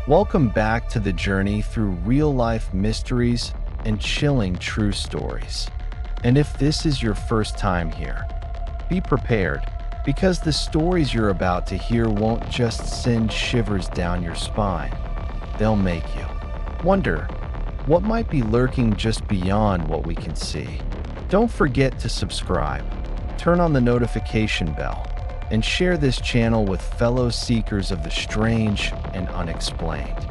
Welcome back to the journey through real-life mysteries and chilling true stories. And if this is your first time here, be prepared, because the stories you're about to hear won't just send shivers down your spine. They'll make you wonder what might be lurking just beyond what we can see. Don't forget to subscribe, turn on the notification bell, and share this channel with fellow seekers of the strange and unexplained.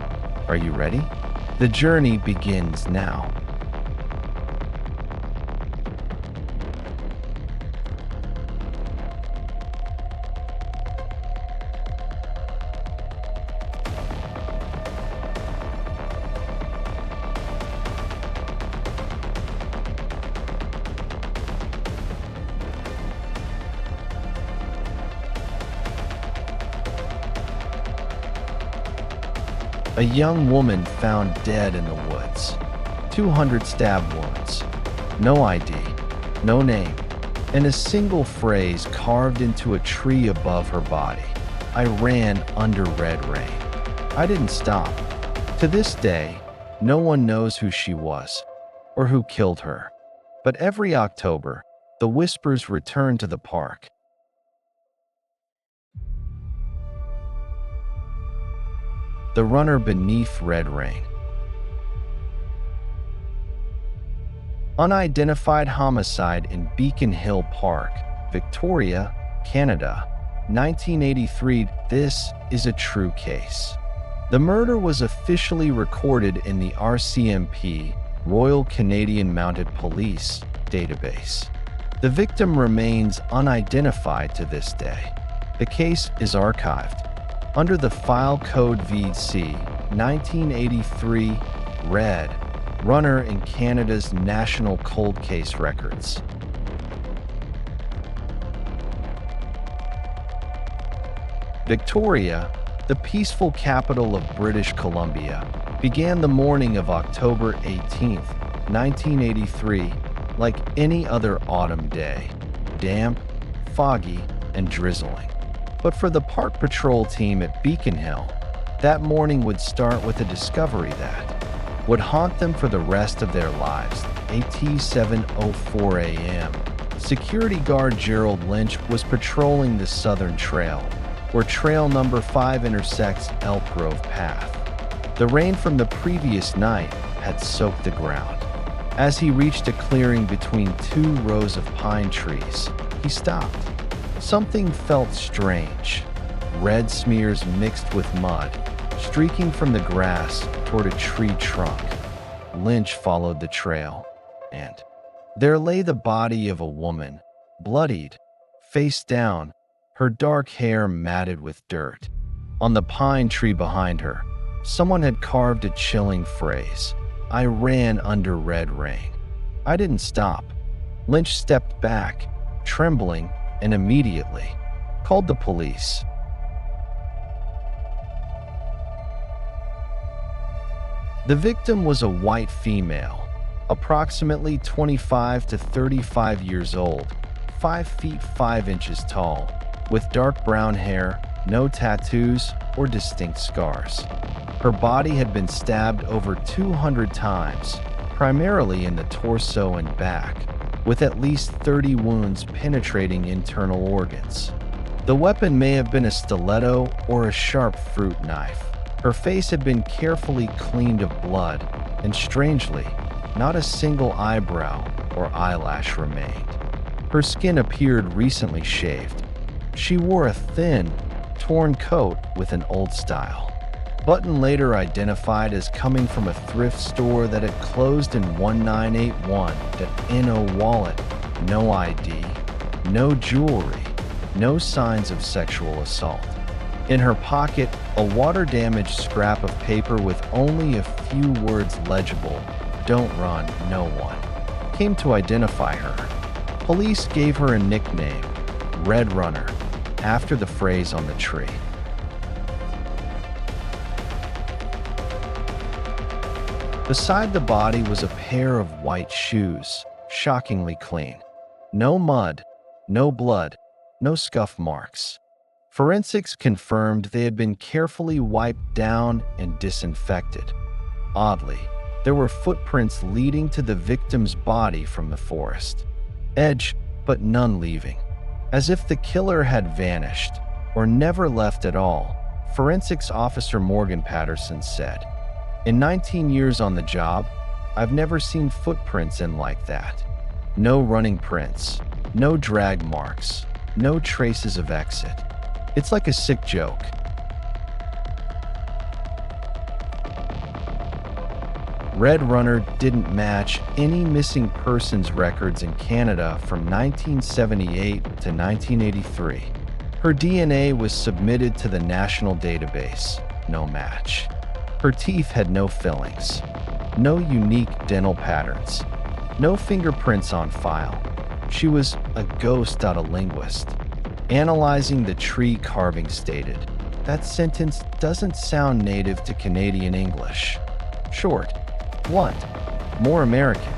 Are you ready? The journey begins now. A young woman found dead in the woods. 200 stab wounds. No ID, no name, and a single phrase carved into a tree above her body. I ran under red rain. I didn't stop. To this day, no one knows who she was or who killed her. But every October, the whispers return to the park. The runner beneath red rain. Unidentified homicide in Beacon Hill Park, Victoria, Canada, 1983. This is a true case. The murder was officially recorded in the RCMP, Royal Canadian Mounted Police, database. The victim remains unidentified to this day. The case is archived under the file code VC 1983 Red Runner in Canada's National Cold Case Records. Victoria, the peaceful capital of British Columbia, began the morning of October 18, 1983, like any other autumn day, damp, foggy, and drizzling. But for the park patrol team at Beacon Hill, that morning would start with a discovery that would haunt them for the rest of their lives. At 7:04 a.m., security guard Gerald Lynch was patrolling the Southern Trail, where trail number 5 intersects Elk Grove Path. The rain from the previous night had soaked the ground. As he reached a clearing between two rows of pine trees, he stopped. Something felt strange. Red smears mixed with mud, streaking from the grass toward a tree trunk. Lynch followed the trail, and there lay the body of a woman, bloodied, face down, her dark hair matted with dirt. On the pine tree behind her, someone had carved a chilling phrase: "I ran under red rain." I didn't stop. Lynch stepped back, trembling, and immediately called the police. The victim was a white female, approximately 25 to 35 years old, 5 feet 5 inches tall, with dark brown hair, no tattoos or distinct scars. Her body had been stabbed over 200 times, primarily in the torso and back, with at least 30 wounds penetrating internal organs. The weapon may have been a stiletto or a sharp fruit knife. Her face had been carefully cleaned of blood, and strangely, not a single eyebrow or eyelash remained. Her skin appeared recently shaved. She wore a thin, torn coat with an old style button, later identified as coming from a thrift store that had closed in 1981. No wallet, no ID, no jewelry, no signs of sexual assault. In her pocket, a water-damaged scrap of paper with only a few words legible: "Don't run, no one," came to identify her. Police gave her a nickname, Red Runner, after the phrase on the tree. Beside the body was a pair of white shoes, shockingly clean. No mud, no blood, no scuff marks. Forensics confirmed they had been carefully wiped down and disinfected. Oddly, there were footprints leading to the victim's body from the forest. Edge, but none leaving. As if the killer had vanished, or never left at all, Forensics Officer Morgan Patterson said. In 19 years on the job, I've never seen footprints in like that. No running prints, no drag marks, no traces of exit. It's like a sick joke. Red Runner didn't match any missing persons records in Canada from 1978 to 1983. Her DNA was submitted to the national database. No match. Her teeth had no fillings. No unique dental patterns. No fingerprints on file. She was a ghost, a linguist. Analyzing the tree carving stated, that sentence doesn't sound native to Canadian English. Short, blunt, more American,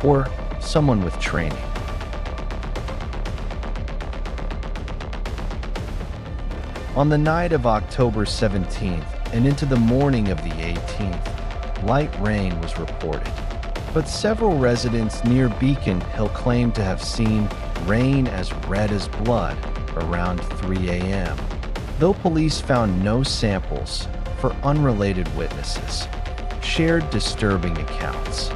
or someone with training. On the night of October 17th and into the morning of the 18th, light rain was reported. But several residents near Beacon Hill claimed to have seen rain as red as blood around 3 a.m., though police found no samples for unrelated witnesses. Shared disturbing accounts.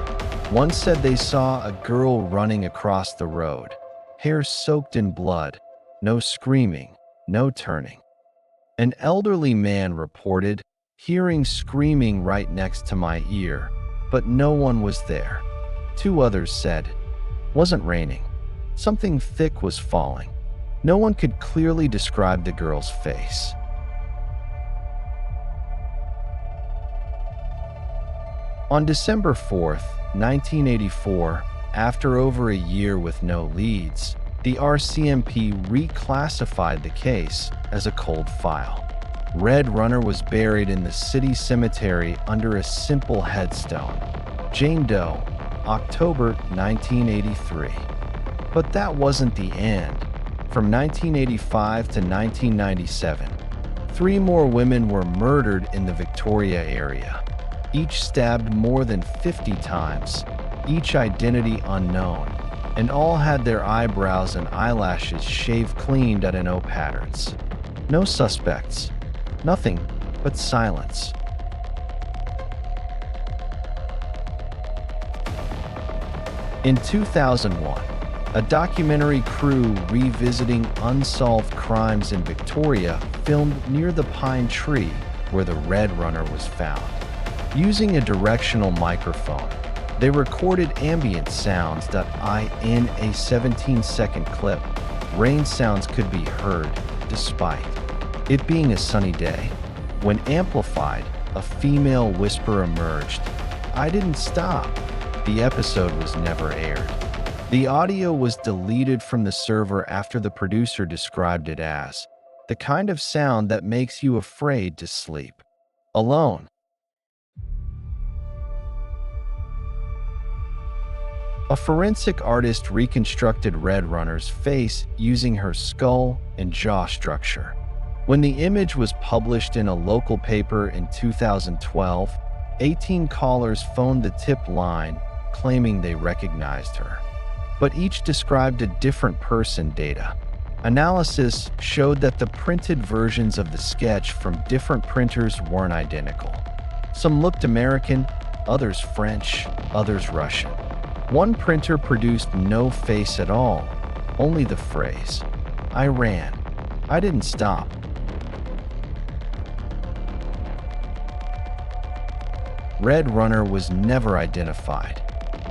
One said they saw a girl running across the road, hair soaked in blood, no screaming, no turning. An elderly man reported hearing screaming right next to my ear, but no one was there. Two others said, wasn't raining. Something thick was falling. No one could clearly describe the girl's face. On December 4th, 1984, after over a year with no leads, the RCMP reclassified the case as a cold file. Red Runner was buried in the city cemetery under a simple headstone. Jane Doe, October 1983. But that wasn't the end. From 1985 to 1997, 3 more women were murdered in the Victoria area, each stabbed more than 50 times, each identity unknown, and all had their eyebrows and eyelashes shaved clean at no patterns. No suspects. Nothing but silence. In 2001, a documentary crew revisiting unsolved crimes in Victoria filmed near the pine tree where the Red Runner was found. Using a directional microphone, they recorded ambient sounds that in a 17-second clip, rain sounds could be heard despite it being a sunny day. When amplified, a female whisper emerged. I didn't stop. The episode was never aired. The audio was deleted from the server after the producer described it as the kind of sound that makes you afraid to sleep alone. A forensic artist reconstructed Red Runner's face using her skull and jaw structure. When the image was published in a local paper in 2012, 18 callers phoned the tip line claiming they recognized her. But each described a different person. Data analysis showed that the printed versions of the sketch from different printers weren't identical. Some looked American, others French, others Russian. One printer produced no face at all, only the phrase, I ran. I didn't stop. Red Runner was never identified.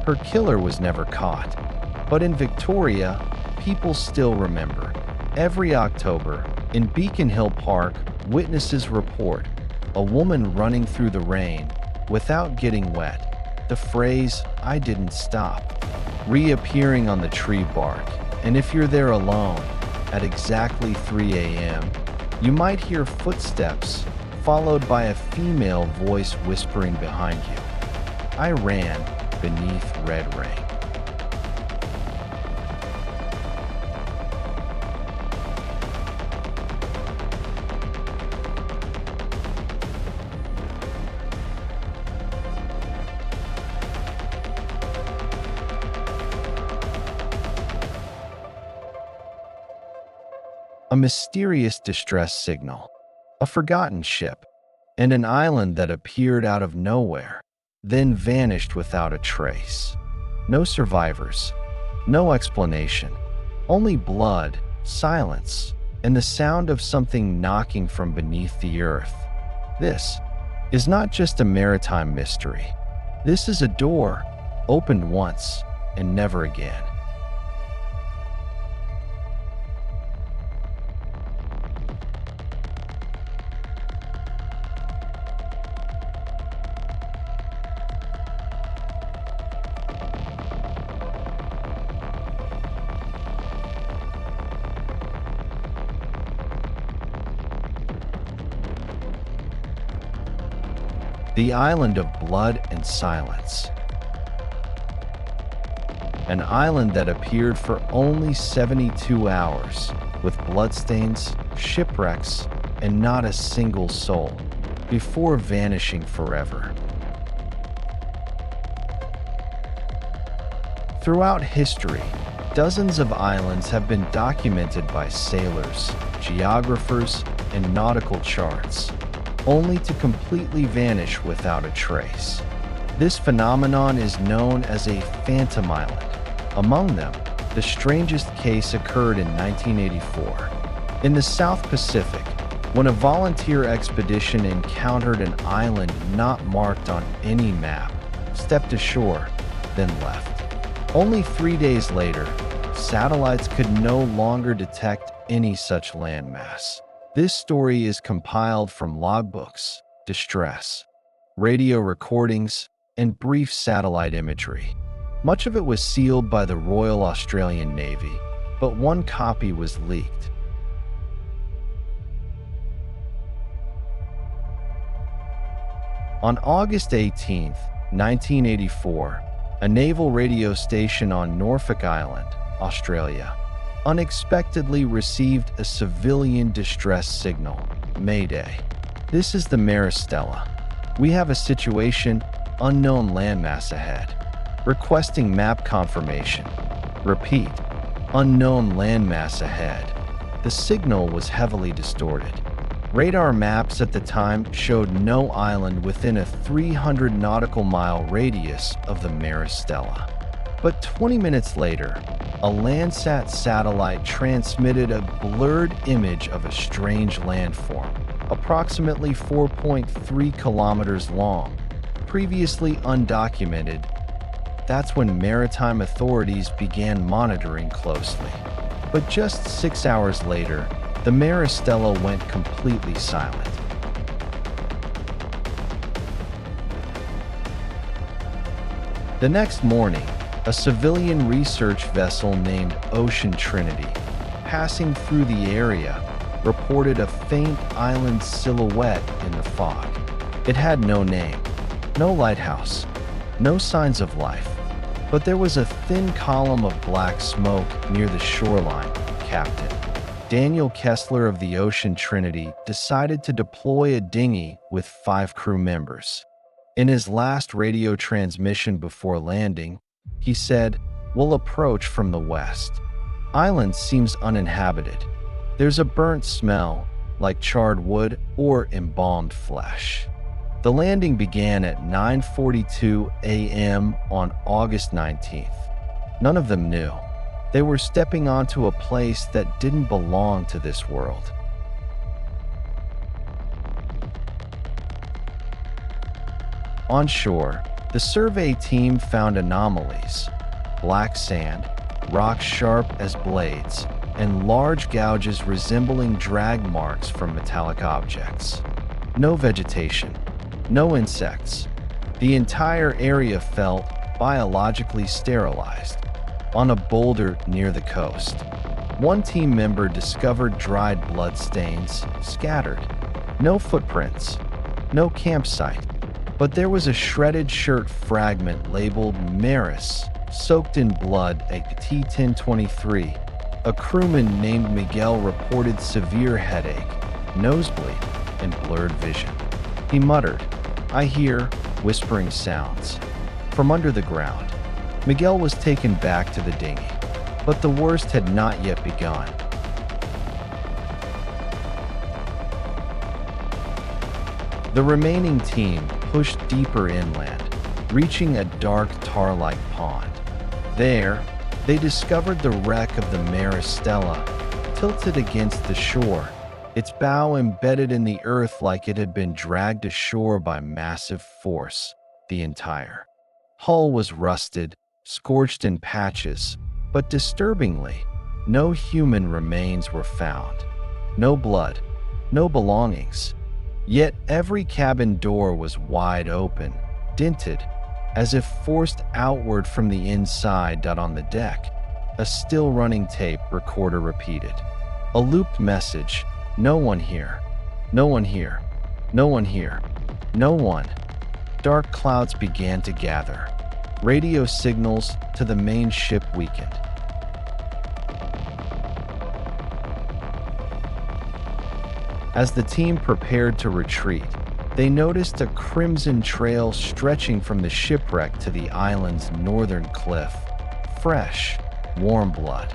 Her killer was never caught. But in Victoria, people still remember. Every October, in Beacon Hill Park, witnesses report a woman running through the rain without getting wet. The phrase, I didn't stop, reappearing on the tree bark. And if you're there alone, at exactly 3 a.m., you might hear footsteps followed by a female voice whispering behind you. I ran beneath red rain. a mysterious distress signal, a forgotten ship, and an island that appeared out of nowhere, then vanished without a trace. No survivors, no explanation, only blood, silence, and the sound of something knocking from beneath the earth. This is not just a maritime mystery. This is a door opened once and never again. The island of blood and silence. An island that appeared for only 72 hours, with bloodstains, shipwrecks, and not a single soul, before vanishing forever. Throughout history, dozens of islands have been documented by sailors, geographers, and nautical charts, only to completely vanish without a trace. This phenomenon is known as a phantom island. Among them, the strangest case occurred in 1984. In the South Pacific, when a volunteer expedition encountered an island not marked on any map, stepped ashore, then left. Only 3 days later, satellites could no longer detect any such landmass. This story is compiled from logbooks, distress, radio recordings, and brief satellite imagery. Much of it was sealed by the Royal Australian Navy, but one copy was leaked. On August 18, 1984, a naval radio station on Norfolk Island, Australia, unexpectedly received a civilian distress signal, Mayday. This is the Maristella. We have a situation, unknown landmass ahead. Requesting map confirmation. Repeat, unknown landmass ahead. The signal was heavily distorted. Radar maps at the time showed no island within a 300 nautical mile radius of the Maristella. But 20 minutes later, a Landsat satellite transmitted a blurred image of a strange landform, approximately 4.3 kilometers long, previously undocumented. That's when maritime authorities began monitoring closely. But just 6 hours later, the Maristella went completely silent. The next morning, a civilian research vessel named Ocean Trinity, passing through the area, reported a faint island silhouette in the fog. It had no name, no lighthouse, no signs of life, but there was a thin column of black smoke near the shoreline. Captain Daniel Kessler of the Ocean Trinity decided to deploy a dinghy with 5 crew members. In his last radio transmission before landing, he said, "We'll approach from the west. Island seems uninhabited. There's a burnt smell, like charred wood or embalmed flesh." The landing began at 9:42 a.m. on August 19th. None of them knew. They were stepping onto a place that didn't belong to this world. On shore, the survey team found anomalies: black sand, rocks sharp as blades, and large gouges resembling drag marks from metallic objects. No vegetation, no insects. The entire area felt biologically sterilized. On a boulder near the coast, one team member discovered dried blood stains scattered. No footprints, no campsite, but there was a shredded shirt fragment labeled Maris, soaked in blood at T-1023. A crewman named Miguel reported severe headache, nosebleed, and blurred vision. He muttered, "I hear whispering sounds." From under the ground, Miguel was taken back to the dinghy, but the worst had not yet begun. The remaining team pushed deeper inland, reaching a dark tar-like pond. There, they discovered the wreck of the Mare Stella, tilted against the shore, its bow embedded in the earth like it had been dragged ashore by massive force. The entire hull was rusted, scorched in patches, but disturbingly, no human remains were found. No blood, no belongings. Yet every cabin door was wide open, dented, as if forced outward from the inside. On the deck, a still-running tape recorder repeated. A looped message: "No one here. No one here. No one here. No one." Dark clouds began to gather. Radio signals to the main ship weakened. As the team prepared to retreat, they noticed a crimson trail stretching from the shipwreck to the island's northern cliff. Fresh, warm blood.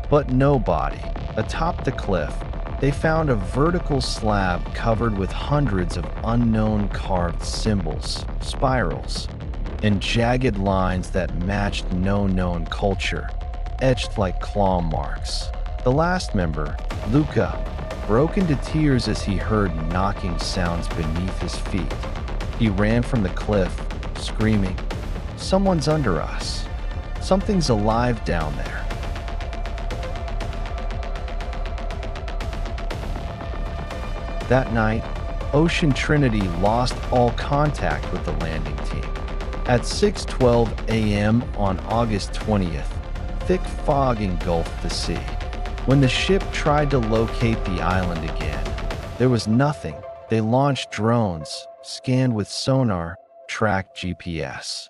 But no body. Atop the cliff, they found a vertical slab covered with hundreds of unknown carved symbols, spirals, and jagged lines that matched no known culture, etched like claw marks. The last member, Luca, broke into tears as he heard knocking sounds beneath his feet. He ran from the cliff, screaming, "Someone's under us. Something's alive down there." That night, Ocean Trinity lost all contact with the landing team. At 6:12 a.m. on August 20th, thick fog engulfed the sea. When the ship tried to locate the island again, there was nothing. They launched drones, scanned with sonar, tracked GPS.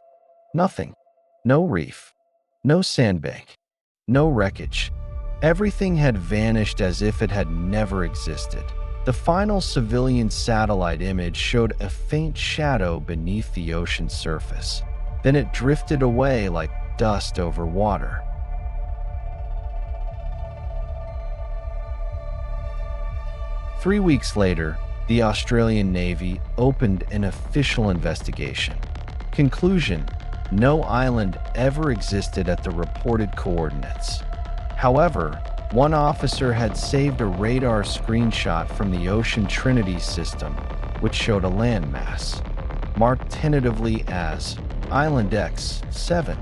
Nothing. No reef. No sandbank. No wreckage. Everything had vanished as if it had never existed. The final civilian satellite image showed a faint shadow beneath the ocean surface. Then it drifted away like dust over water. Three weeks later, the Australian Navy opened an official investigation. Conclusion: no island ever existed at the reported coordinates. However, one officer had saved a radar screenshot from the Ocean Trinity system, which showed a landmass, marked tentatively as Island X7.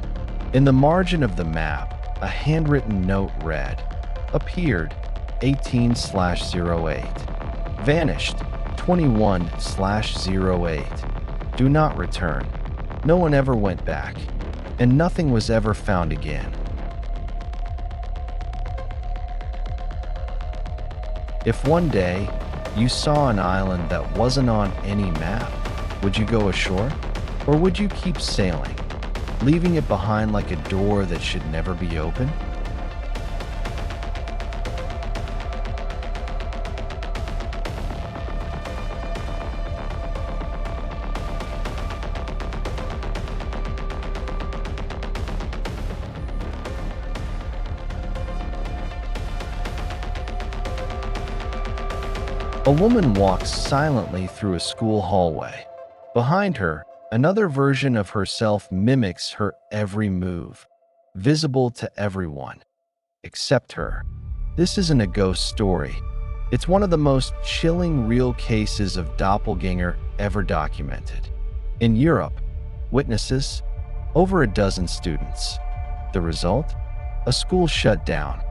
In the margin of the map, a handwritten note read, "Appeared 18/08. Vanished 21/08. Do not return." No one ever went back, and nothing was ever found again. If one day you saw an island that wasn't on any map, would you go ashore? Or would you keep sailing, leaving it behind like a door that should never be opened? A woman walks silently through a school hallway. Behind her, another version of herself mimics her every move, visible to everyone, except her. This isn't a ghost story. It's one of the most chilling real cases of doppelganger ever documented. In Europe, witnesses, over a dozen students. The result? A school shut down.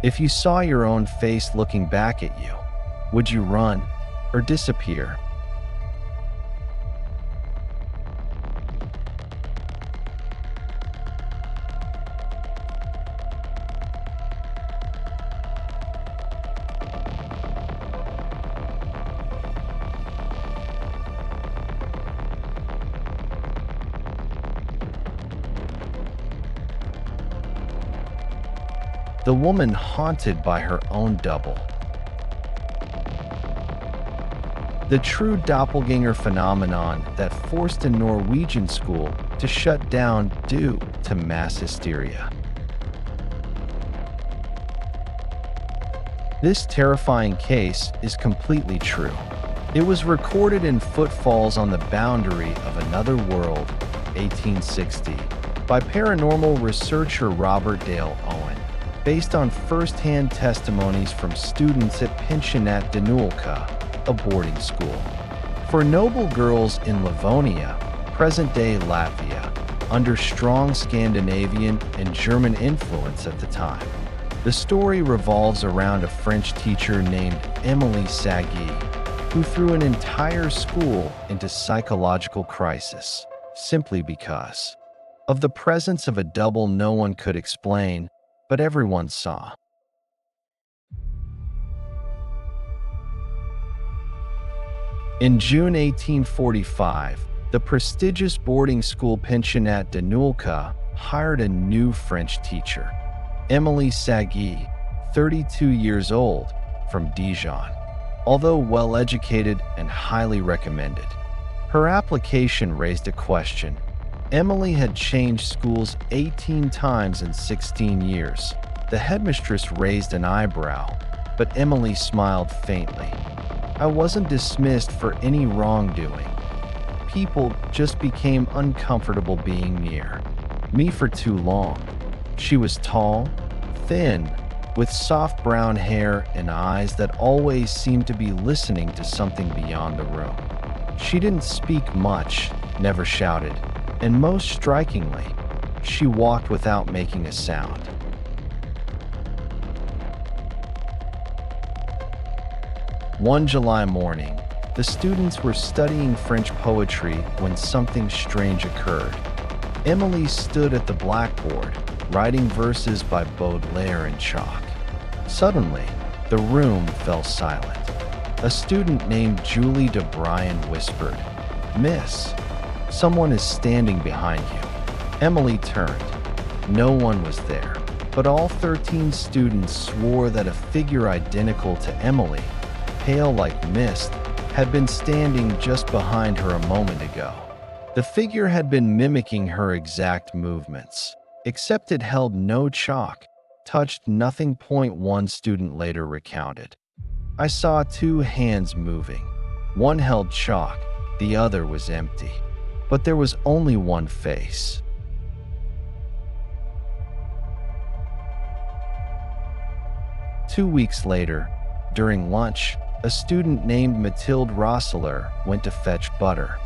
If you saw your own face looking back at you, would you run or disappear? The woman haunted by her own double. The true doppelganger phenomenon that forced a Norwegian school to shut down due to mass hysteria. This terrifying case is completely true. It was recorded in Footfalls on the Boundary of Another World, 1860, by paranormal researcher Robert Dale Owen, based on first-hand testimonies from students at Pensionat de Nulka, a boarding school for noble girls in Livonia, present-day Latvia, under strong Scandinavian and German influence at the time. The story revolves around a French teacher named Emilie Sagée, who threw an entire school into psychological crisis simply because of the presence of a double no one could explain, but everyone saw. In June 1845, the prestigious boarding school Pensionat de Nulka hired a new French teacher, Emilie Sagée, 32 years old, from Dijon. Although well-educated and highly recommended, her application raised a question. Emilie had changed schools 18 times in 16 years. The headmistress raised an eyebrow, but Emilie smiled faintly. I wasn't dismissed for any wrongdoing. People just became uncomfortable being near me for too long. She was tall, thin, with soft brown hair and eyes that always seemed to be listening to something beyond the room. She didn't speak much, never shouted, and most strikingly, she walked without making a sound. One July morning, the students were studying French poetry when something strange occurred. Emilie stood at the blackboard, writing verses by Baudelaire in chalk. Suddenly, the room fell silent. A student named Julie de Bryan whispered, "Miss, someone is standing behind you." Emilie turned. No one was there, but all 13 students swore that a figure identical to Emilie, pale like mist, had been standing just behind her a moment ago. The figure had been mimicking her exact movements, except it held no chalk, touched nothing. One student later recounted, "I saw two hands moving. One held chalk, the other was empty. But there was only one face." Two weeks later, during lunch, a student named Mathilde Rosseler went to fetch butter.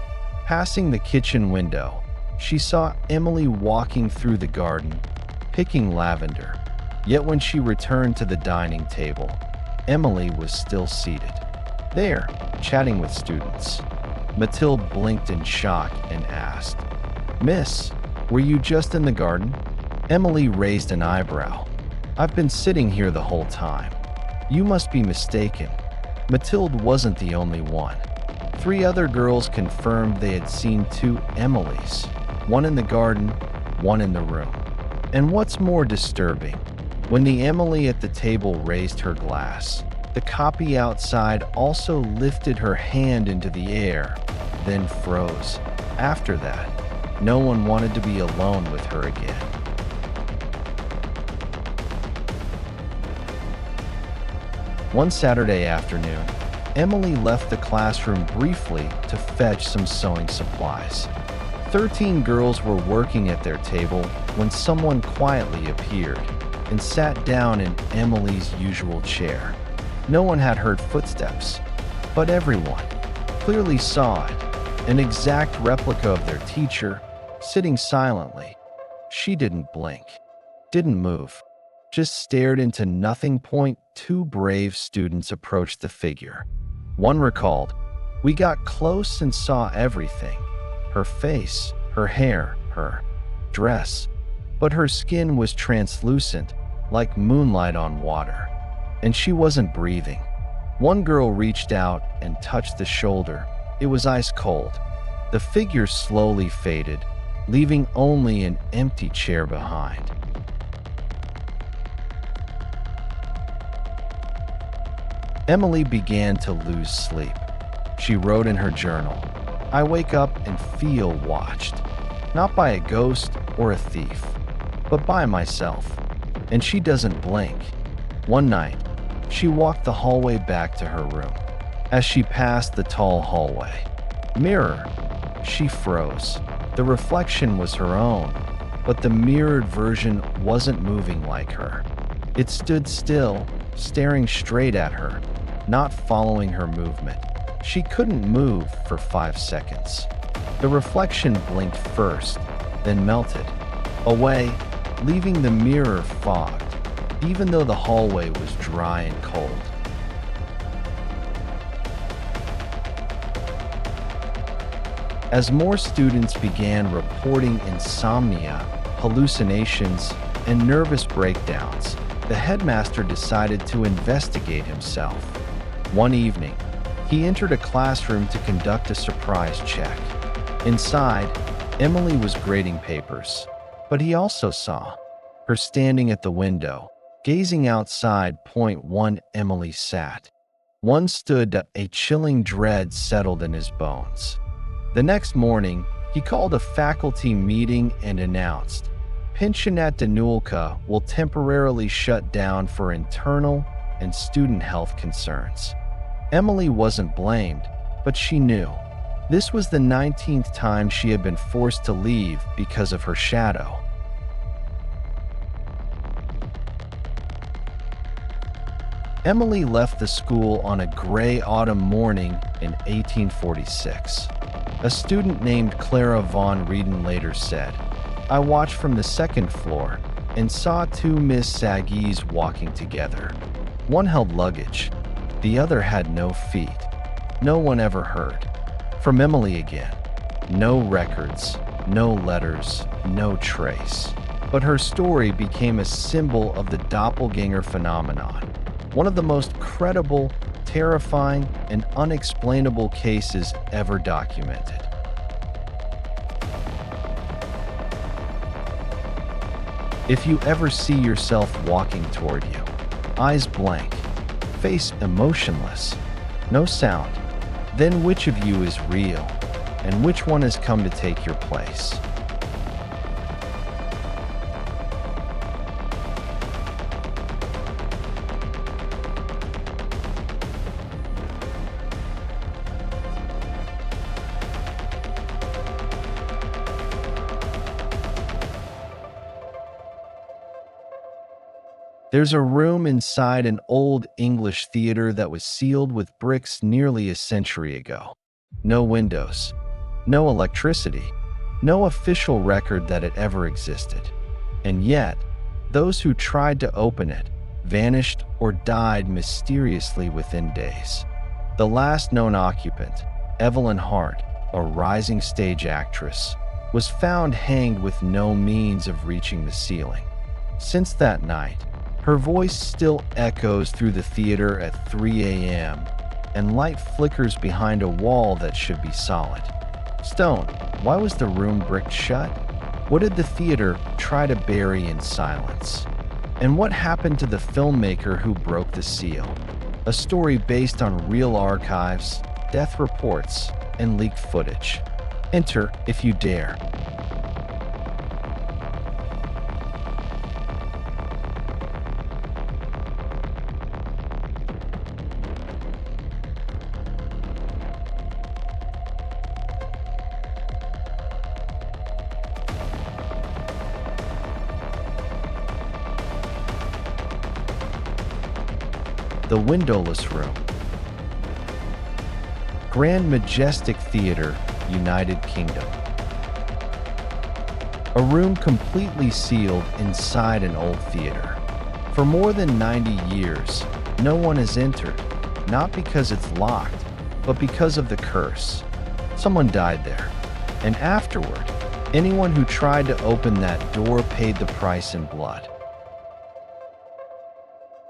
Passing the kitchen window, she saw Emilie walking through the garden, picking lavender. Yet when she returned to the dining table, Emilie was still seated there, chatting with students. Mathilde blinked in shock and asked, "Miss, were you just in the garden?" Emilie raised an eyebrow. "I've been sitting here the whole time. You must be mistaken." Mathilde wasn't the only one. 3 other girls confirmed they had seen 2 Emilies, one in the garden, one in the room. And what's more disturbing, when the Emilie at the table raised her glass, the copy outside also lifted her hand into the air, then froze. After that, no one wanted to be alone with her again. One Saturday afternoon, Emilie left the classroom briefly to fetch some sewing supplies. 13 girls were working at their table when someone quietly appeared and sat down in Emilie's usual chair. No one had heard footsteps, but everyone clearly saw it, an exact replica of their teacher, sitting silently. She didn't blink, didn't move, just stared into nothing. 2 brave students approached the figure. One recalled, "We got close and saw everything. Her face, her hair, her dress. But her skin was translucent, like moonlight on water. And she wasn't breathing." One girl reached out and touched the shoulder. It was ice cold. The figure slowly faded, leaving only an empty chair behind. Emilie began to lose sleep. She wrote in her journal, "I wake up and feel watched, not by a ghost or a thief, but by myself." And she doesn't blink. One night, she walked the hallway back to her room. as she passed the tall hallway. Mirror. She froze. The reflection was her own, but the mirrored version wasn't moving like her. It stood still, staring straight at her, not following her movement. She couldn't move for 5 seconds. The reflection blinked first, then melted away, leaving the mirror fogged, even though the hallway was dry and cold. As more students began reporting insomnia, hallucinations, and nervous breakdowns, the headmaster decided to investigate himself. One evening, he entered a classroom to conduct a surprise check. Inside, Emily was grading papers, but he also saw her standing at the window, gazing outside. Point one, Emily sat. One stood, a chilling dread settled in his bones. The next morning, he called a faculty meeting and announced, Pensionat de Nulka will temporarily shut down for internal and student health concerns. Emily wasn't blamed, but she knew. This was the 19th time she had been forced to leave because of her shadow. Emily left the school on a gray autumn morning in 1846. A student named Clara von Rieden later said, I watched from the second floor and saw two Miss Sagées walking together. One held luggage, the other had no feet. No one ever heard from Emily again. No records, no letters, no trace. But her story became a symbol of the doppelganger phenomenon, one of the most credible, terrifying, and unexplainable cases ever documented. If you ever see yourself walking toward you, eyes blank, face emotionless, no sound, then which of you is real, and which one has come to take your place? There's a room inside an old English theater that was sealed with bricks nearly a century ago. No windows, no electricity, no official record that it ever existed. And yet, those who tried to open it vanished or died mysteriously within days. The last known occupant, Evelyn Hart, a rising stage actress, was found hanged with no means of reaching the ceiling. Since that night, her voice still echoes through the theater at 3 a.m., and light flickers behind a wall that should be solid. Stone, why was the room bricked shut? What did the theater try to bury in silence? And what happened to the filmmaker who broke the seal? A story based on real archives, death reports, and leaked footage. Enter if you dare. The windowless room. Grand Majestic Theatre, United Kingdom. A room completely sealed inside an old theater. For more than 90 years, no one has entered, not because it's locked, but because of the curse. Someone died there, and afterward, anyone who tried to open that door paid the price in blood.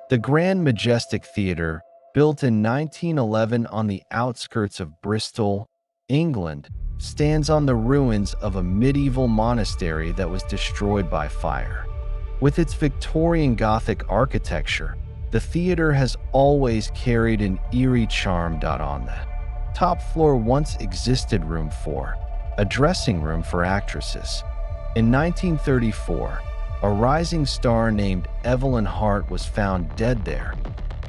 The Grand Majestic Theatre, built in 1911 on the outskirts of Bristol, England, stands on the ruins of a medieval monastery that was destroyed by fire. With its Victorian Gothic architecture, the theater has always carried an eerie charm. On the top floor once existed Room 4, a dressing room for actresses. In 1934, a rising star named Evelyn Hart was found dead there,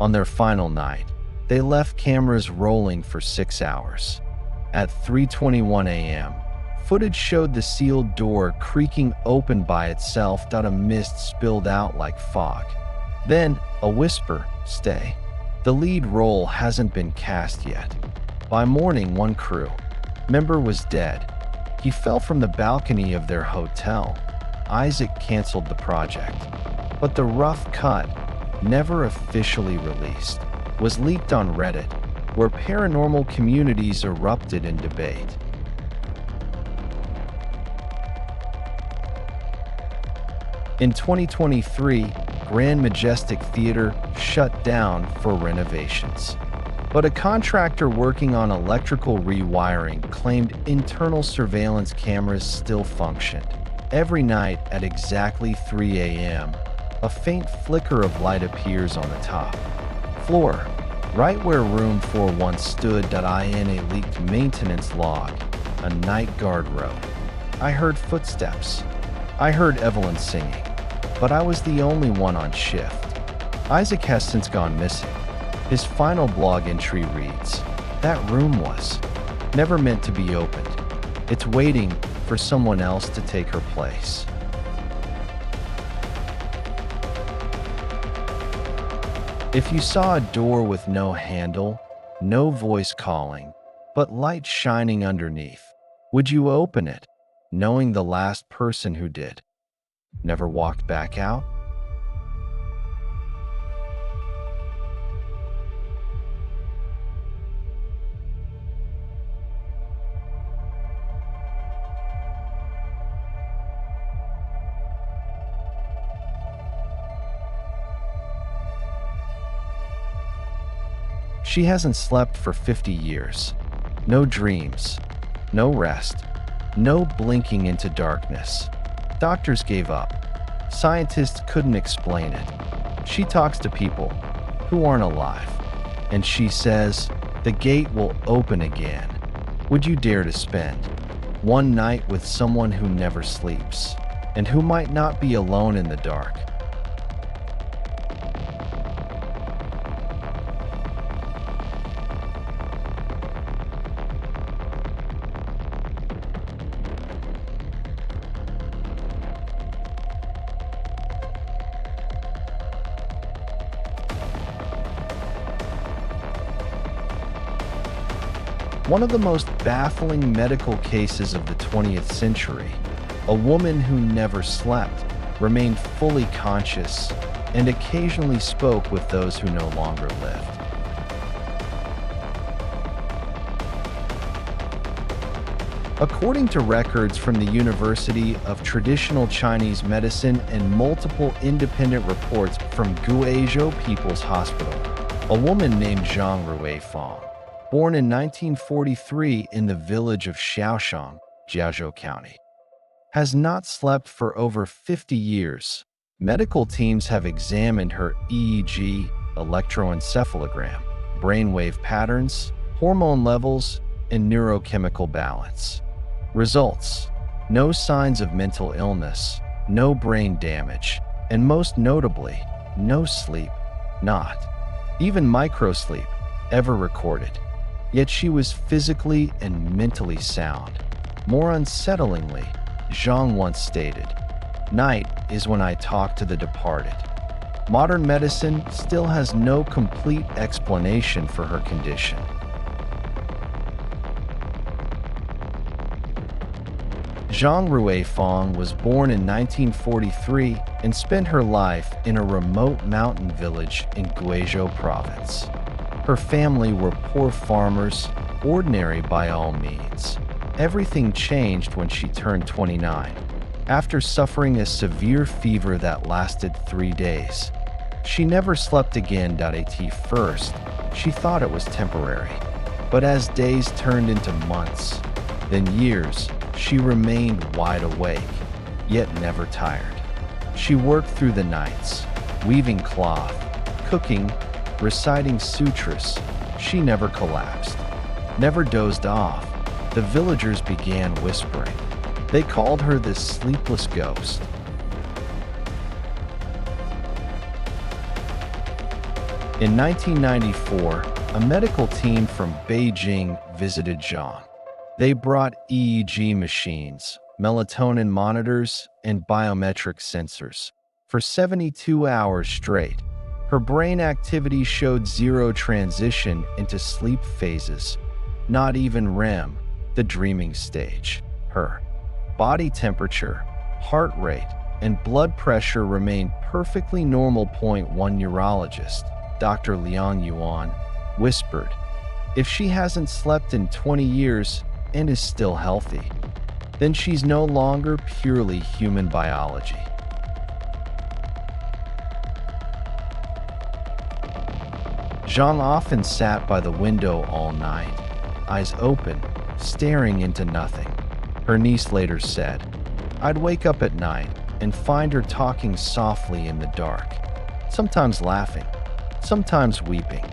On their final night, they left cameras rolling for 6 hours. At 3:21 a.m., footage showed the sealed door creaking open by itself. A mist spilled out like fog. Then, a whisper, "Stay. The lead role hasn't been cast yet." By morning, one crew member was dead. He fell from the balcony of their hotel. Isaac canceled the project. But the rough cut, never officially released, was leaked on Reddit, where paranormal communities erupted in debate. In 2023, Grand Majestic Theatre shut down for renovations. But a contractor working on electrical rewiring claimed internal surveillance cameras still functioned. Every night at exactly 3 a.m., a faint flicker of light appears on the top floor, right where room 4 once stood. In a leaked maintenance log, a night guard wrote, "I heard footsteps. I heard Evelyn singing, but I was the only one on shift." Isaac has since gone missing. His final blog entry reads, "That room was never meant to be opened. It's waiting for someone else to take her place." If you saw a door with no handle, no voice calling, but light shining underneath, would you open it, knowing the last person who did never walked back out? She hasn't slept for 50 years. No dreams, no rest, no blinking into darkness. Doctors gave up. Scientists couldn't explain it. She talks to people who aren't alive, and she says, "The gate will open again." Would you dare to spend one night with someone who never sleeps, and who might not be alone in the dark? One of the most baffling medical cases of the 20th century, a woman who never slept, remained fully conscious, and occasionally spoke with those who no longer lived. According to records from the University of Traditional Chinese Medicine and multiple independent reports from Guizhou People's Hospital, a woman named Zhang Ruifang, born in 1943 in the village of Shaoshang, Jiazhou County, has not slept for over 50 years. Medical teams have examined her EEG, electroencephalogram, brainwave patterns, hormone levels, and neurochemical balance. Results: no signs of mental illness, no brain damage, and most notably, no sleep, not even microsleep, ever recorded. Yet she was physically and mentally sound. More unsettlingly, Zhang once stated, "Night is when I talk to the departed." Modern medicine still has no complete explanation for her condition. Zhang Ruifang was born in 1943 and spent her life in a remote mountain village in Guizhou province. Her family were poor farmers, ordinary by all means. Everything changed when she turned 29. After suffering a severe fever that lasted 3 days, she never slept again. At first, she thought it was temporary. But as days turned into months, then years, she remained wide awake, yet never tired. She worked through the nights, weaving cloth, cooking, reciting sutras. She never collapsed, never dozed off. The villagers began whispering. They called her the sleepless ghost. In 1994, a medical team from Beijing visited Zhang. They brought EEG machines, melatonin monitors, and biometric sensors. For 72 hours straight, her brain activity showed zero transition into sleep phases, not even REM, the dreaming stage. Her body temperature, heart rate, and blood pressure remained perfectly normal. One neurologist, Dr. Liang Yuan, whispered, "If she hasn't slept in 20 years and is still healthy, then she's no longer purely human biology." Zhang often sat by the window all night, eyes open, staring into nothing. Her niece later said, "I'd wake up at night and find her talking softly in the dark, sometimes laughing, sometimes weeping."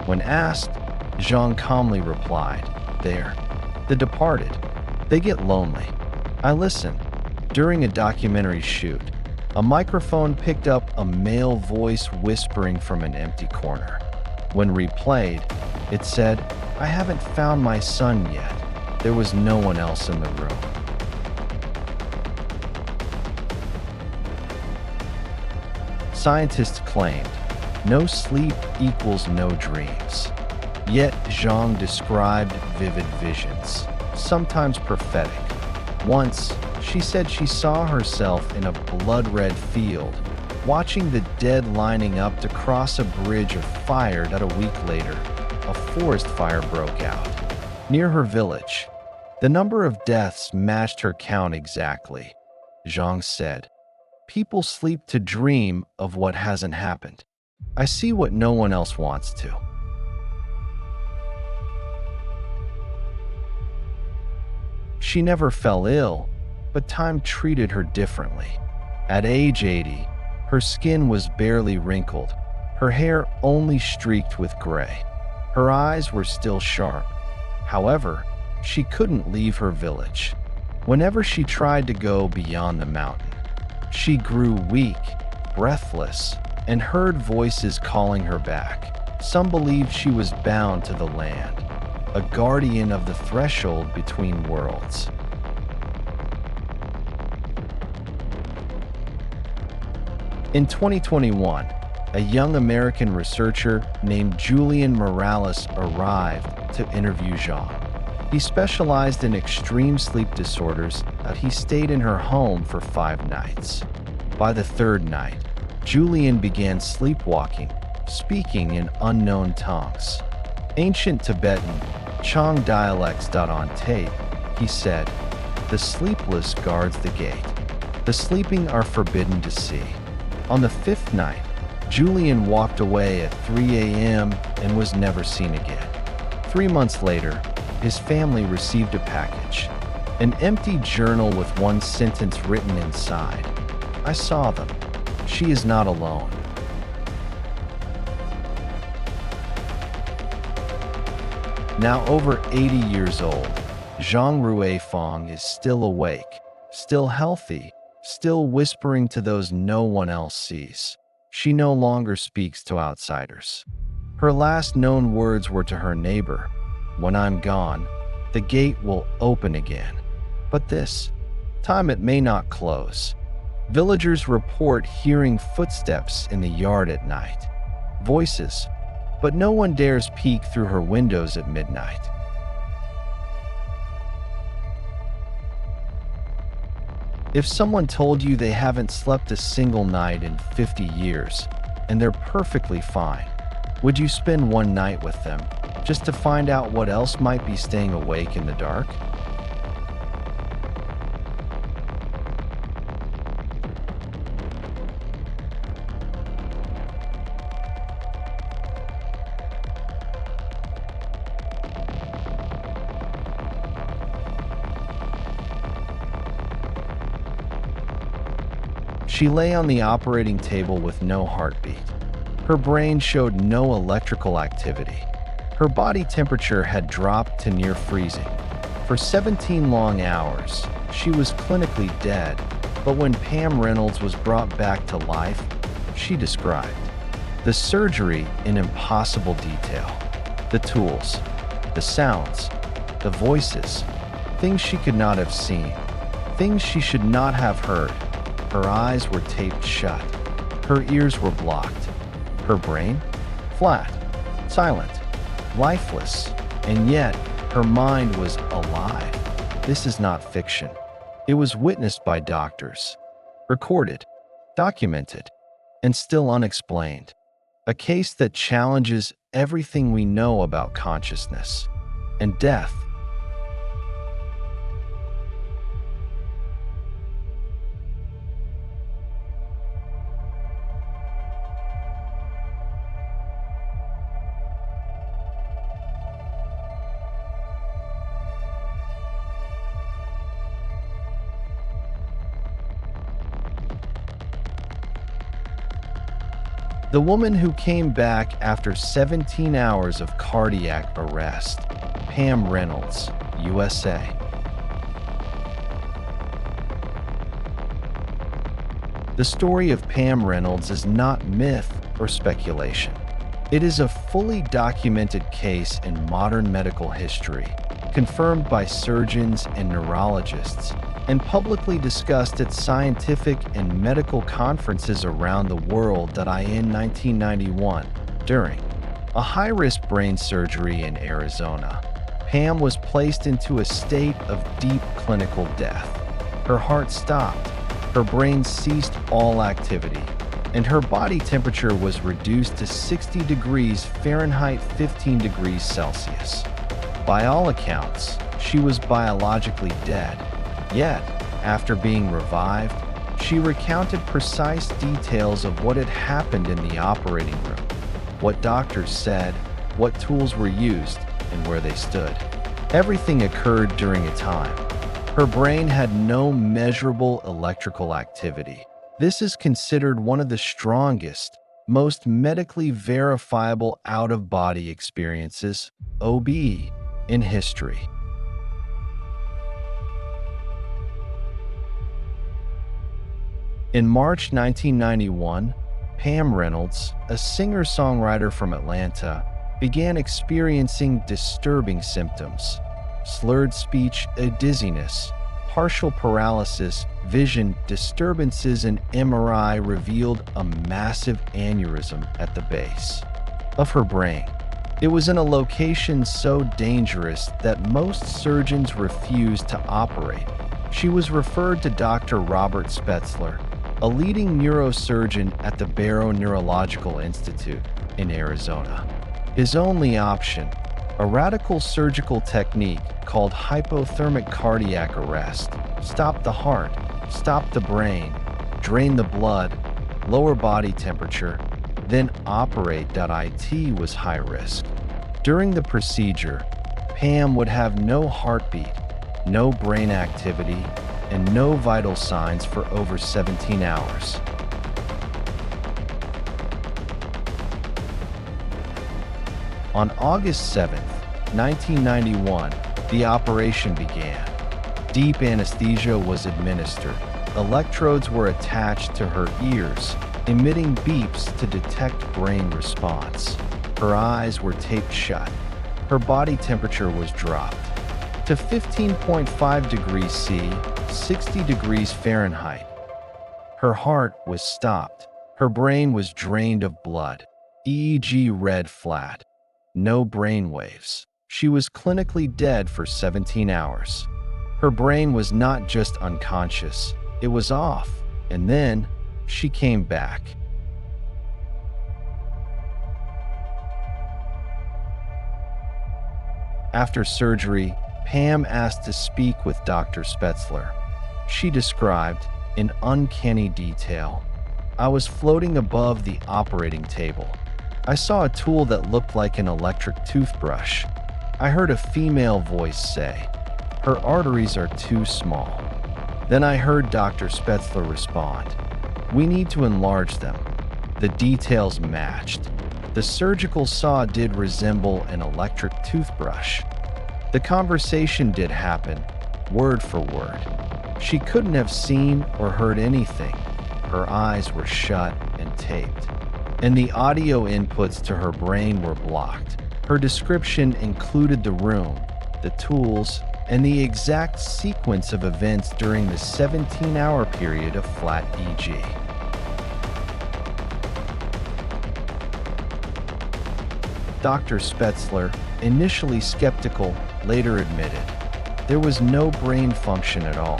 When asked, Zhang calmly replied, "They're the departed. They get lonely." I listened. During a documentary shoot, a microphone picked up a male voice whispering from an empty corner. When replayed, it said, "I haven't found my son yet." There was no one else in the room. Scientists claimed no sleep equals no dreams. Yet Zhang described vivid visions, sometimes prophetic. Once, she said she saw herself in a blood-red field, watching the dead lining up to cross a bridge of fire. That a week later, a forest fire broke out near her village. The number of deaths matched her count exactly. Zhang said, "People sleep to dream of what hasn't happened. I see what no one else wants to." She never fell ill, but time treated her differently. At age 80, her skin was barely wrinkled, her hair only streaked with gray. Her eyes were still sharp. However, she couldn't leave her village. Whenever she tried to go beyond the mountain, she grew weak, breathless, and heard voices calling her back. Some believed she was bound to the land, a guardian of the threshold between worlds. In 2021, a young American researcher named Julian Morales arrived to interview Zhang. He specialized in extreme sleep disorders, and he stayed in her home for 5 nights. By the 3rd night, Julian began sleepwalking, speaking in unknown tongues. Ancient Tibetan, Chang dialects. On tape, he said, "The sleepless guards the gate. The sleeping are forbidden to see." On the 5th night, Julian walked away at 3 a.m. and was never seen again. 3 months later, his family received a package, an empty journal with one sentence written inside. "I saw them. She is not alone." Now over 80 years old, Zhang Ruifang is still awake, still healthy, still whispering to those no one else sees. She no longer speaks to outsiders. Her last known words were to her neighbor, "When I'm gone, the gate will open again. But this time it may not close." Villagers report hearing footsteps in the yard at night. Voices, but no one dares peek through her windows at midnight. If someone told you they haven't slept a single night in 50 years, and they're perfectly fine, would you spend one night with them, just to find out what else might be staying awake in the dark? She lay on the operating table with no heartbeat. Her brain showed no electrical activity. Her body temperature had dropped to near freezing. For 17 long hours, she was clinically dead, but when Pam Reynolds was brought back to life, she described, The surgery in impossible detail. The tools, the sounds, the voices, things she could not have seen, things she should not have heard. Her eyes were taped shut. Her ears were blocked. Her brain? Flat, silent, lifeless, and yet her mind was alive. This is not fiction. It was witnessed by doctors, recorded, documented, and still unexplained. A case that challenges everything we know about consciousness and death. The woman who came back after 17 hours of cardiac arrest. Pam Reynolds, USA. The story of Pam Reynolds is not myth or speculation. It is a fully documented case in modern medical history, confirmed by surgeons and neurologists, and publicly discussed at scientific and medical conferences around the world. In 1991, during a high-risk brain surgery in Arizona, Pam was placed into a state of deep clinical death. Her heart stopped, her brain ceased all activity, and her body temperature was reduced to 60 degrees Fahrenheit, 15 degrees Celsius. By all accounts, she was biologically dead. Yet, after being revived, she recounted precise details of what had happened in the operating room, what doctors said, what tools were used, and where they stood. Everything occurred during a time. Her brain had no measurable electrical activity. This is considered one of the strongest, most medically verifiable out-of-body experiences, OBE, in history. In March 1991, Pam Reynolds, a singer-songwriter from Atlanta, began experiencing disturbing symptoms: slurred speech, a dizziness, partial paralysis, vision disturbances. An MRI revealed a massive aneurysm at the base of her brain. It was in a location so dangerous that most surgeons refused to operate. She was referred to Dr. Robert Spetzler, a leading neurosurgeon at the Barrow Neurological Institute in Arizona. His only option, a radical surgical technique called hypothermic cardiac arrest, stopped the heart, stopped the brain, drain the blood, lower body temperature, then operate. It was high risk. During the procedure, Pam would have no heartbeat, no brain activity, and no vital signs for over 17 hours. On August 7, 1991, the operation began. Deep anesthesia was administered. Electrodes were attached to her ears, emitting beeps to detect brain response. Her eyes were taped shut. Her body temperature was dropped to 15.5 degrees C, 60 degrees Fahrenheit. Her heart was stopped. Her brain was drained of blood. EEG read flat. No brain waves. She was clinically dead for 17 hours. Her brain was not just unconscious, it was off. And then she came back. After surgery, Pam asked to speak with Dr. Spetzler. She described, in uncanny detail, "I was floating above the operating table. I saw a tool that looked like an electric toothbrush. I heard a female voice say, 'Her arteries are too small.' Then I heard Dr. Spetzler respond, 'We need to enlarge them.' The details matched. The surgical saw did resemble an electric toothbrush. The conversation did happen, word for word. She couldn't have seen or heard anything. Her eyes were shut and taped. and the audio inputs to her brain were blocked. Her description included the room, the tools, and the exact sequence of events during the 17-hour period of flat EG. Dr. Spetzler, initially skeptical, later admitted, "There was no brain function at all.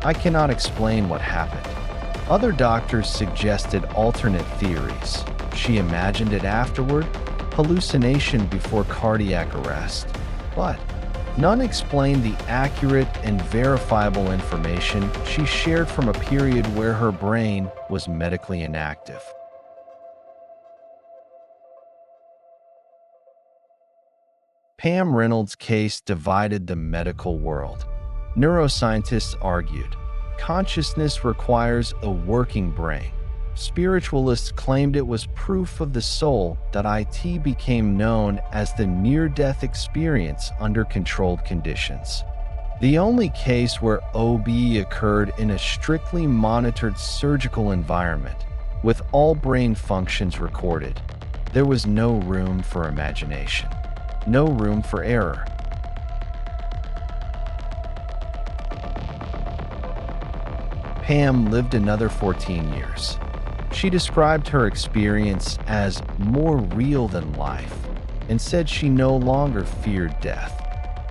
I cannot explain what happened." Other doctors suggested alternate theories. She imagined it afterward, hallucination before cardiac arrest. But none explained the accurate and verifiable information she shared from a period where her brain was medically inactive. Pam Reynolds' case divided the medical world. Neuroscientists argued, consciousness requires a working brain. Spiritualists claimed it was proof of the soul that it became known as the near-death experience under controlled conditions. The only case where OB occurred in a strictly monitored surgical environment, with all brain functions recorded. There was no room for imagination, no room for error. Pam lived another 14 years. She described her experience as more real than life and said she no longer feared death.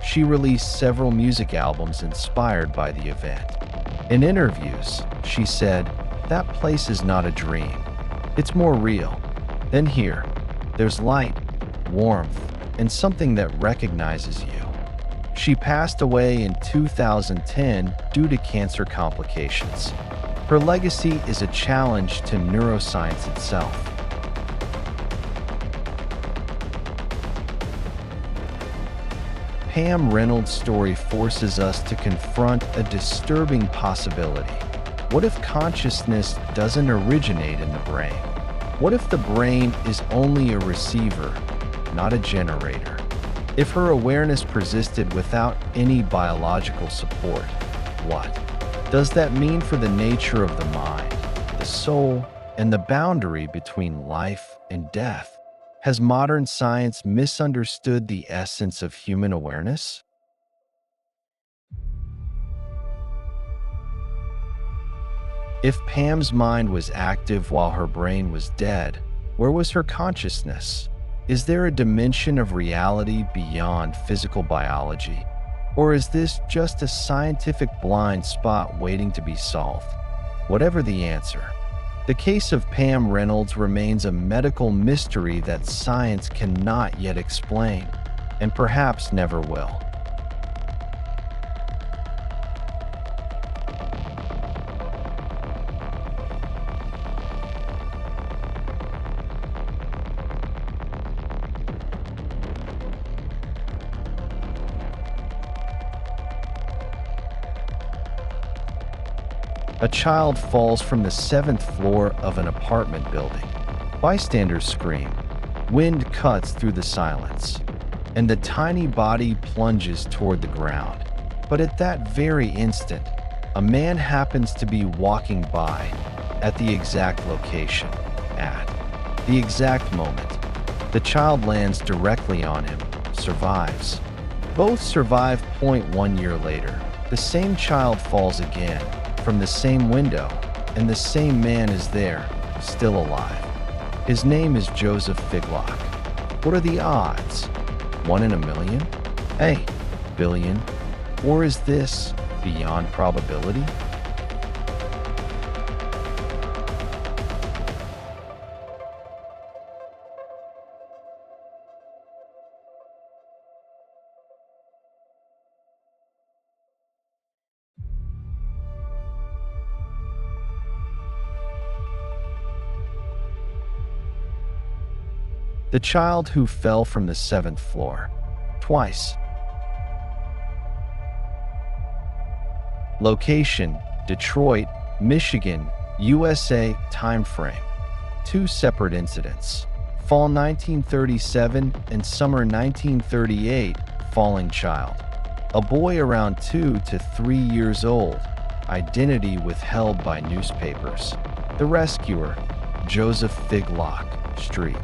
She released several music albums inspired by the event. In interviews, she said, "That place is not a dream. It's more real. Then here, there's light, warmth, and something that recognizes you." She passed away in 2010 due to cancer complications. Her legacy is a challenge to neuroscience itself. Pam Reynolds' story forces us to confront a disturbing possibility. What if consciousness doesn't originate in the brain? What if the brain is only a receiver, not a generator? If her awareness persisted without any biological support, what does that mean for the nature of the mind, the soul, and the boundary between life and death? Has modern science misunderstood the essence of human awareness? If Pam's mind was active while her brain was dead, where was her consciousness? Is there a dimension of reality beyond physical biology? Or is this just a scientific blind spot waiting to be solved? Whatever the answer, the case of Pam Reynolds remains a medical mystery that science cannot yet explain, and perhaps never will. A child falls from the 7th floor of an apartment building. Bystanders scream. Wind cuts through the silence, and the tiny body plunges toward the ground. But at that very instant, a man happens to be walking by at the exact location, at the exact moment. The child lands directly on him, survives. Both survive. 1 year later, the same child falls again from the same window, and the same man is there, still alive. His name is Joseph Figlock. What are the odds? 1 in a million? Hey, billion? Or is this beyond probability? The child who fell from the 7th floor, twice. Location, Detroit, Michigan, USA. Time frame, 2 separate incidents. Fall 1937 and summer 1938, falling child. A boy around 2 to 3 years old, identity withheld by newspapers. The rescuer, Joseph Figlock Street.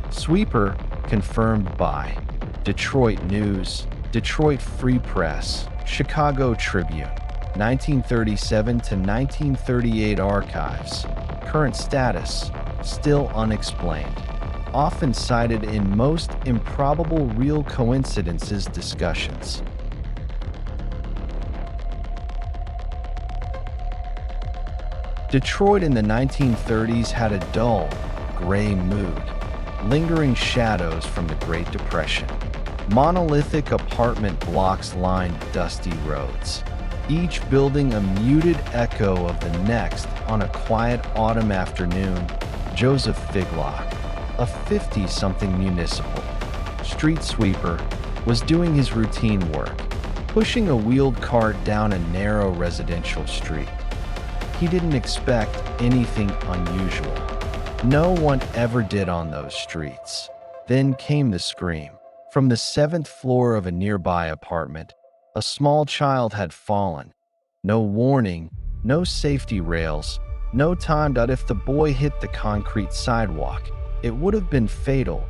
Sweeper confirmed by Detroit News, Detroit Free Press, Chicago Tribune, 1937 to 1938 archives. Current status, still unexplained. Often cited in most improbable real coincidences discussions. Detroit in the 1930s had a dull, gray mood, lingering shadows from the Great Depression. Monolithic apartment blocks lined dusty roads, each building a muted echo of the next. On a quiet autumn afternoon, Joseph Figlock, a 50-something municipal street sweeper, was doing his routine work, pushing a wheeled cart down a narrow residential street. He didn't expect anything unusual. No one ever did on those streets. Then came the scream. From the 7th floor of a nearby apartment, a small child had fallen. No warning, no safety rails, no time. If the boy hit the concrete sidewalk, it would have been fatal.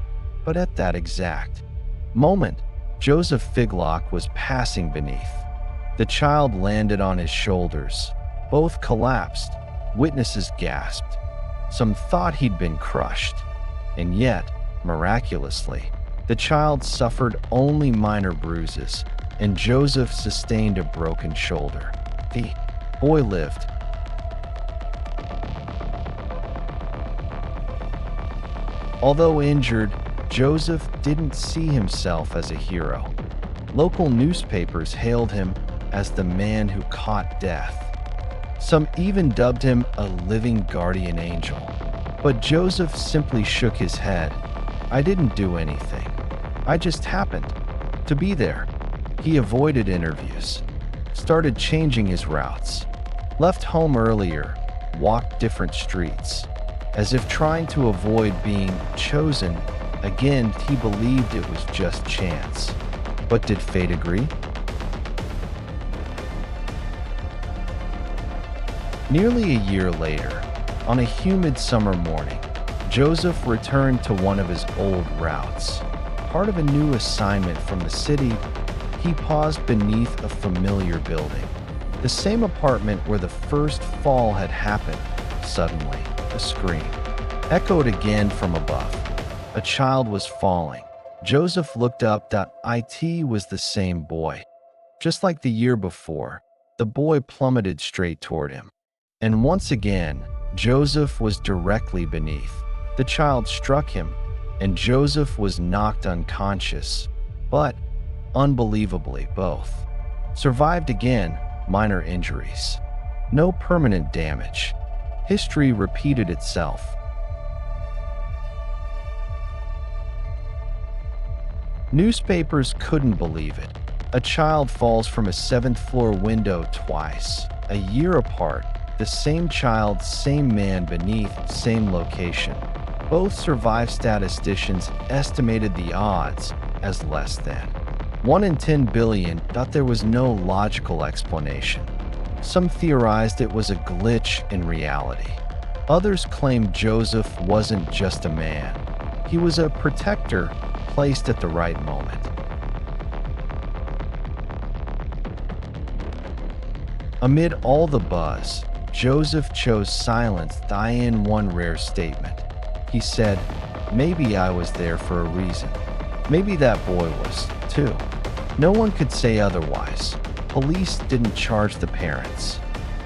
But at that exact moment, Joseph Figlock was passing beneath. The child landed on his shoulders. Both collapsed. Witnesses gasped. Some thought he'd been crushed. And yet, miraculously, the child suffered only minor bruises, and Joseph sustained a broken shoulder. The boy lived. Although injured, Joseph didn't see himself as a hero. Local newspapers hailed him as the man who caught death. Some even dubbed him a living guardian angel. But Joseph simply shook his head. "I didn't do anything. I just happened to be there." He avoided interviews, started changing his routes, left home earlier, walked different streets. As if trying to avoid being chosen, again he believed it was just chance. But did fate agree? Nearly a year later, on a humid summer morning, Joseph returned to one of his old routes. Part of a new assignment from the city, he paused beneath a familiar building. The same apartment where the first fall had happened. Suddenly, a scream echoed again from above. A child was falling. Joseph looked up. It was the same boy. Just like the year before, the boy plummeted straight toward him. And once again, Joseph was directly beneath. The child struck him, and Joseph was knocked unconscious. But, unbelievably, both survived again, minor injuries. No permanent damage. History repeated itself. Newspapers couldn't believe it. A child falls from a 7th floor window twice, a year apart. The same child, same man beneath, same location. Both survived. Statisticians estimated the odds as less than 1 in 10 billion. There was no logical explanation. Some theorized it was a glitch in reality. Others claimed Joseph wasn't just a man. He was a protector placed at the right moment. Amid all the buzz, Joseph chose silence. In one rare statement, he said, "Maybe I was there for a reason. Maybe that boy was, too." No one could say otherwise. Police didn't charge the parents.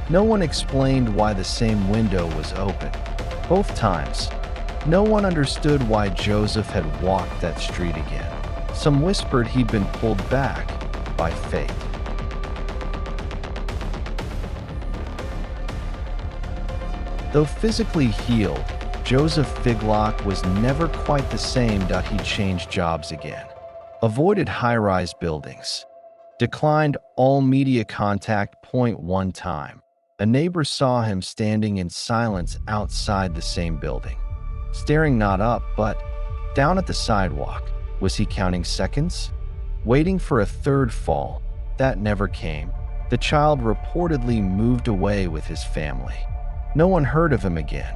No one explained why the same window was open both times. No one understood why Joseph had walked that street again. Some whispered he'd been pulled back by fate. Though physically healed, Joseph Figlock was never quite the same. He changed jobs again, avoided high-rise buildings, declined all media contact. One time, a neighbor saw him standing in silence outside the same building, staring not up but down at the sidewalk. Was he counting seconds? Waiting for a third fall? That never came. The child reportedly moved away with his family. No one heard of him again.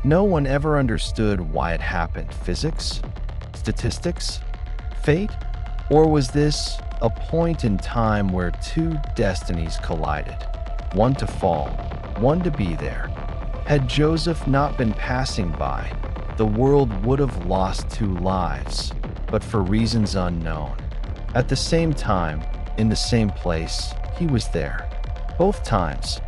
No one ever understood why it happened. Physics? Statistics? Fate? Or was this a point in time where two destinies collided? One to fall, one to be there. Had Joseph not been passing by, the world would have lost 2 lives, but for reasons unknown. At the same time, in the same place, he was there. Both times.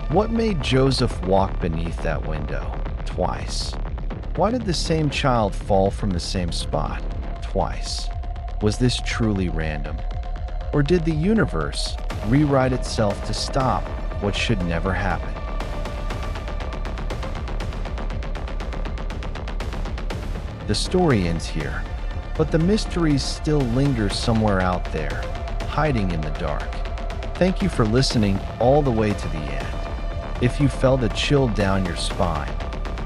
What made Joseph walk beneath that window twice? Why did the same child fall from the same spot twice? Was this truly random? Or did the universe rewrite itself to stop what should never happen? The story ends here, but the mysteries still linger somewhere out there, hiding in the dark. Thank you for listening all the way to the end. If you felt a chill down your spine,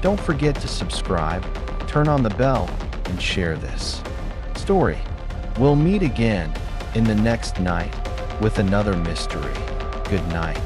don't forget to subscribe, turn on the bell, and share this story. We'll meet again in the next night with another mystery. Good night.